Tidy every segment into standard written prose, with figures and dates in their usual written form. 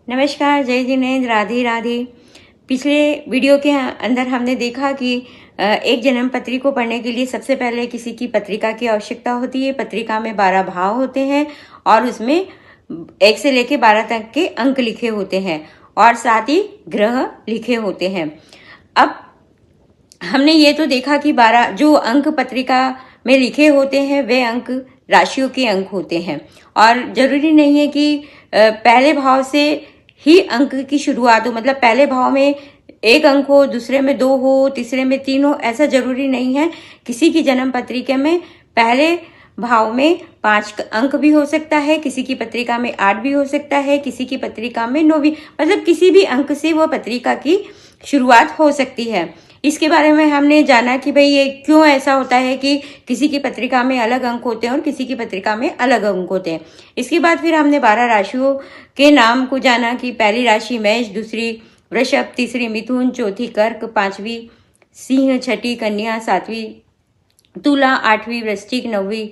नमस्कार, जय जिनेंद्र, राधे राधे। पिछले वीडियो के अंदर हमने देखा कि एक जन्म पत्री को पढ़ने के लिए सबसे पहले किसी की पत्रिका की आवश्यकता होती है। पत्रिका में 12 भाव होते हैं और उसमें 1 से लेकर 12 तक के अंक लिखे होते हैं और साथ ही ग्रह लिखे होते हैं। अब हमने ये तो देखा कि 12 जो अंक पत्रिका में लिखे होते हैं वे अंक राशियों के अंक होते हैं और जरूरी नहीं है कि पहले भाव से ही अंक की शुरुआत हो, मतलब पहले भाव में 1 अंक हो, दूसरे में 2 हो, तीसरे में 3 हो, ऐसा जरूरी नहीं है। किसी की जन्म पत्रिका में पहले भाव में 5 अंक भी हो सकता है, किसी की पत्रिका में 8 भी हो सकता है, किसी की पत्रिका में 9 भी, मतलब किसी भी अंक से वो पत्रिका की शुरुआत हो सकती है। इसके बारे में हमने जाना कि भाई ये क्यों ऐसा होता है कि किसी की पत्रिका में अलग अंक होते हैं और किसी की पत्रिका में अलग अंक होते हैं। इसके बाद फिर हमने 12 राशियों के नाम को जाना कि पहली राशि मेष, दूसरी वृषभ, तीसरी मिथुन, चौथी कर्क, 5वीं सिंह, छठी कन्या, 7वीं तुला, 8वीं वृश्चिक, 9वीं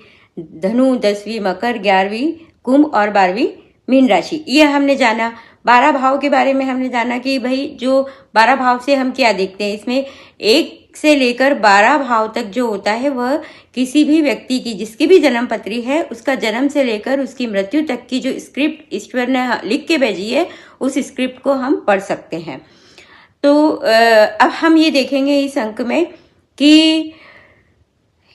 धनु, 10वीं मकर, 11वीं कुंभ और 12वीं मीन राशि। ये हमने जाना। 12 भाव के बारे में हमने जाना कि भाई जो 12 भाव से हम क्या देखते हैं, इसमें 1 से लेकर 12 भाव तक जो होता है वह किसी भी व्यक्ति की जिसकी भी जन्म पत्री है उसका जन्म से लेकर उसकी मृत्यु तक की जो स्क्रिप्ट ईश्वर ने लिख के भेजी है उस स्क्रिप्ट को हम पढ़ सकते हैं। तो अब हम ये देखेंगे इस अंक में कि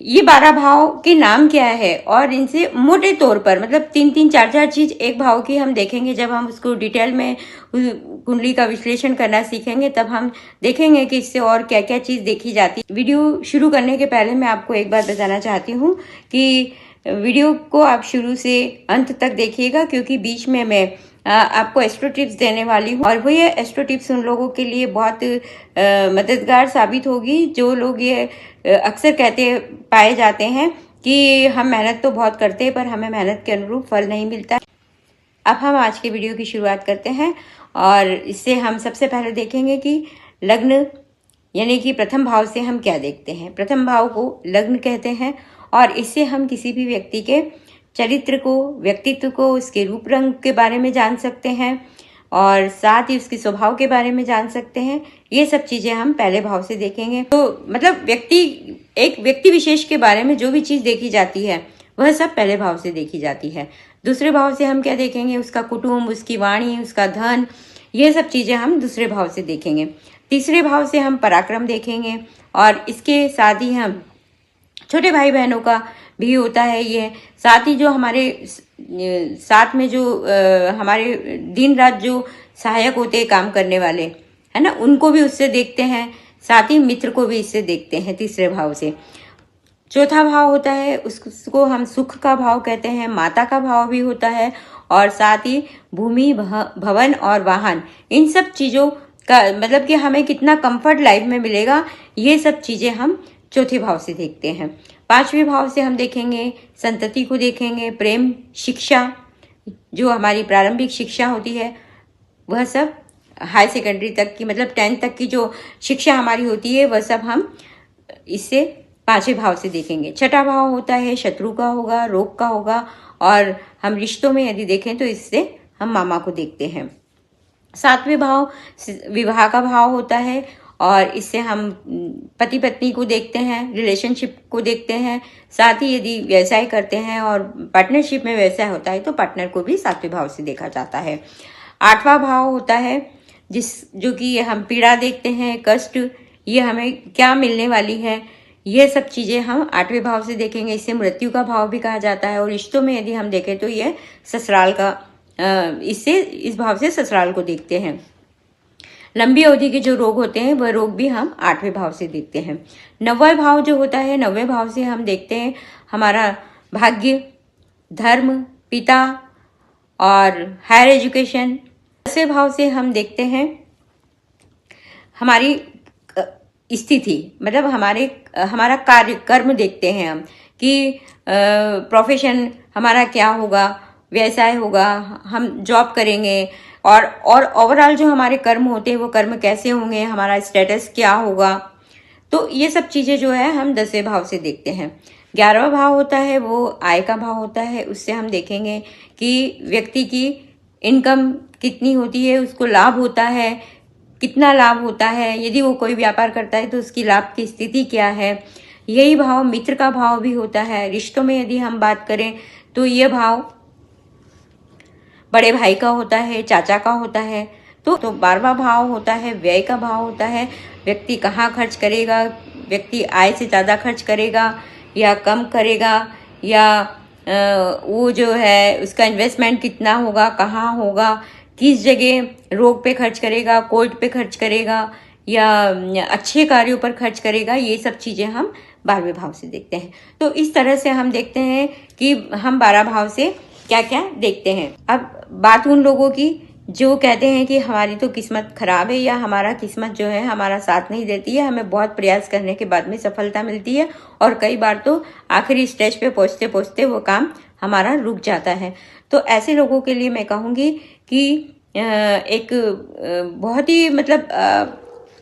ये 12 भाव के नाम क्या है और इनसे मोटे तौर पर मतलब 3-3, 4-4 चीज एक भाव की हम देखेंगे। जब हम उसको डिटेल में कुंडली का विश्लेषण करना सीखेंगे तब हम देखेंगे कि इससे और क्या क्या चीज देखी जाती है। वीडियो शुरू करने के पहले मैं आपको एक बात बताना चाहती हूँ कि वीडियो को आप शुरू से अंत तक देखिएगा, क्योंकि बीच में मैं आपको एस्ट्रो टिप्स देने वाली हूँ और वो ये एस्ट्रो टिप्स उन लोगों के लिए बहुत मददगार साबित होगी जो लोग ये अक्सर कहते पाए जाते हैं कि हम मेहनत तो बहुत करते हैं पर हमें मेहनत के अनुरूप फल नहीं मिलता। अब हम आज के वीडियो की शुरुआत करते हैं और इससे हम सबसे पहले देखेंगे कि लग्न यानी कि प्रथम भाव से हम क्या देखते हैं। प्रथम भाव को लग्न कहते हैं और इससे हम किसी भी व्यक्ति के चरित्र को, व्यक्तित्व को, उसके रूप रंग के बारे में जान सकते हैं और साथ ही उसके स्वभाव के बारे में जान सकते हैं। ये सब चीजें हम पहले भाव से देखेंगे। तो मतलब एक व्यक्ति विशेष के बारे में जो भी चीज देखी जाती है वह सब पहले भाव से देखी जाती है। दूसरे भाव से हम क्या देखेंगे, उसका कुटुंब, उसकी वाणी, उसका धन, ये सब चीजें हम दूसरे भाव से देखेंगे। तीसरे भाव से हम पराक्रम देखेंगे और इसके साथ ही हम छोटे भाई बहनों का भी होता है ये, साथ ही जो हमारे साथ में जो हमारे दिन रात जो सहायक होते हैं काम करने वाले, है ना, उनको भी उससे देखते हैं। साथ ही मित्र को भी इससे देखते हैं तीसरे भाव से। चौथा भाव होता है उसको हम सुख का भाव कहते हैं, माता का भाव भी होता है और साथ ही भूमि, भवन और वाहन, इन सब चीजों का मतलब कि हमें कितना कंफर्ट लाइफ में मिलेगा, ये सब चीजें हम चौथे भाव से देखते हैं। 5वें भाव से हम देखेंगे संतति को देखेंगे, प्रेम, शिक्षा, जो हमारी प्रारंभिक शिक्षा होती है वह सब हाई सेकेंडरी तक की मतलब 10th तक की जो शिक्षा हमारी होती है वह सब हम इससे 5वें भाव से देखेंगे। छठा भाव होता है शत्रु का होगा, रोग का होगा और हम रिश्तों में यदि देखें तो इससे हम मामा को देखते हैं। 7वें भाव विवाह का भाव होता है और इससे हम पति पत्नी को देखते हैं, रिलेशनशिप को देखते हैं। साथ ही यदि व्यवसाय करते हैं और पार्टनरशिप में व्यवसाय होता है तो पार्टनर को भी 7वें भाव से देखा जाता है। 8वां भाव होता है जो कि हम पीड़ा देखते हैं, कष्ट, ये हमें क्या मिलने वाली है, ये सब चीजें हम 8वें भाव से देखेंगे। इससे मृत्यु का भाव भी कहा जाता है और रिश्तों में यदि हम देखें तो ये ससुराल का, इससे इस भाव से ससुराल को देखते हैं। लंबी अवधि के जो रोग होते हैं वह रोग भी हम 8वें भाव से देखते हैं। 9वां भाव जो होता है, 9वें भाव से हम देखते हैं हमारा भाग्य, धर्म, पिता और हायर एजुकेशन। 10वें भाव से हम देखते हैं हमारी स्थिति, मतलब हमारा कार्य, कर्म देखते हैं हम कि प्रोफेशन हमारा क्या होगा, व्यवसाय होगा, हम जॉब करेंगे और ओवरऑल जो हमारे कर्म होते हैं वो कर्म कैसे होंगे, हमारा स्टेटस क्या होगा। तो ये सब चीजें जो है हम 10वें भाव से देखते हैं। 11वां भाव होता है वो आय का भाव होता है, उससे हम देखेंगे कि व्यक्ति की इनकम कितनी होती है, उसको लाभ होता है, कितना लाभ होता है, यदि वो कोई व्यापार करता है तो उसकी लाभ की स्थिति क्या है। यही भाव मित्र का भाव भी होता है। रिश्तों में यदि हम बात करें तो ये भाव बड़े भाई का होता है, चाचा का होता है। तो 12वां भाव होता है व्यय का भाव होता है। व्यक्ति कहाँ खर्च करेगा, व्यक्ति आय से ज़्यादा खर्च करेगा या कम करेगा, या वो जो है उसका इन्वेस्टमेंट कितना होगा, कहाँ होगा, किस जगह रोग पे खर्च करेगा, कोर्ट पे खर्च करेगा या अच्छे कार्यों पर खर्च करेगा। ये सब चीज़ें हम 12वें भाव से देखते हैं। तो इस तरह से हम देखते हैं कि हम 12 भाव से क्या क्या देखते हैं। अब बात उन लोगों की जो कहते हैं कि हमारी तो किस्मत खराब है या हमारा किस्मत जो है हमारा साथ नहीं देती है, हमें बहुत प्रयास करने के बाद में सफलता मिलती है और कई बार तो आखिरी स्टेज पे पहुंचते पहुंचते वो काम हमारा रुक जाता है। तो ऐसे लोगों के लिए मैं कहूँगी कि एक बहुत ही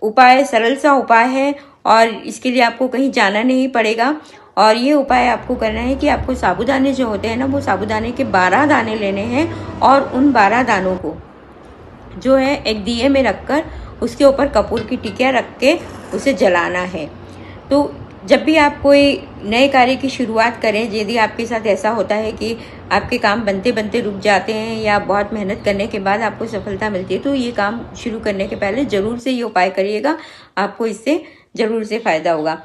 उपाय, सरल सा उपाय है और इसके लिए आपको कहीं जाना नहीं पड़ेगा। और ये उपाय आपको करना है कि आपको साबूदाने जो होते हैं ना, वो साबूदाने के 12 दाने लेने हैं और उन 12 दानों को जो है एक दिए में रखकर उसके ऊपर कपूर की टिकिया रख के उसे जलाना है। तो जब भी आप कोई नए कार्य की शुरुआत करें, यदि आपके साथ ऐसा होता है कि आपके काम बनते बनते रुक जाते हैं या बहुत मेहनत करने के बाद आपको सफलता मिलती है, तो ये काम शुरू करने के पहले ज़रूर से ये उपाय करिएगा, आपको इससे ज़रूर से फ़ायदा होगा।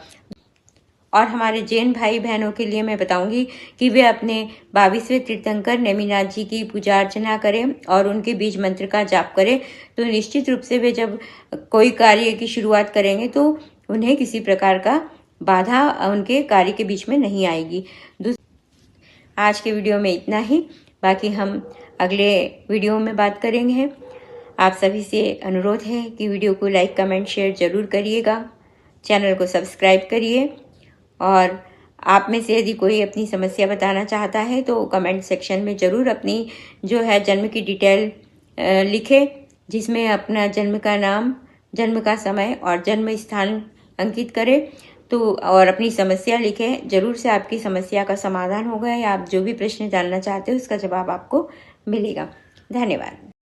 और हमारे जैन भाई बहनों के लिए मैं बताऊंगी कि वे अपने 22वें तीर्थंकर नेमिनाथ जी की पूजा अर्चना करें और उनके बीज मंत्र का जाप करें। तो निश्चित रूप से वे जब कोई कार्य की शुरुआत करेंगे तो उन्हें किसी प्रकार का बाधा उनके कार्य के बीच में नहीं आएगी। आज के वीडियो में इतना ही, बाकी हम अगले वीडियो में बात करेंगे। आप सभी से अनुरोध है कि वीडियो को लाइक, कमेंट, शेयर जरूर करिएगा, चैनल को सब्सक्राइब करिए और आप में से यदि कोई अपनी समस्या बताना चाहता है तो कमेंट सेक्शन में ज़रूर अपनी जो है जन्म की डिटेल लिखे, जिसमें अपना जन्म का नाम, जन्म का समय और जन्म स्थान अंकित करें। तो और अपनी समस्या लिखें, ज़रूर से आपकी समस्या का समाधान होगा या आप जो भी प्रश्न जानना चाहते हो उसका जवाब आपको मिलेगा। धन्यवाद।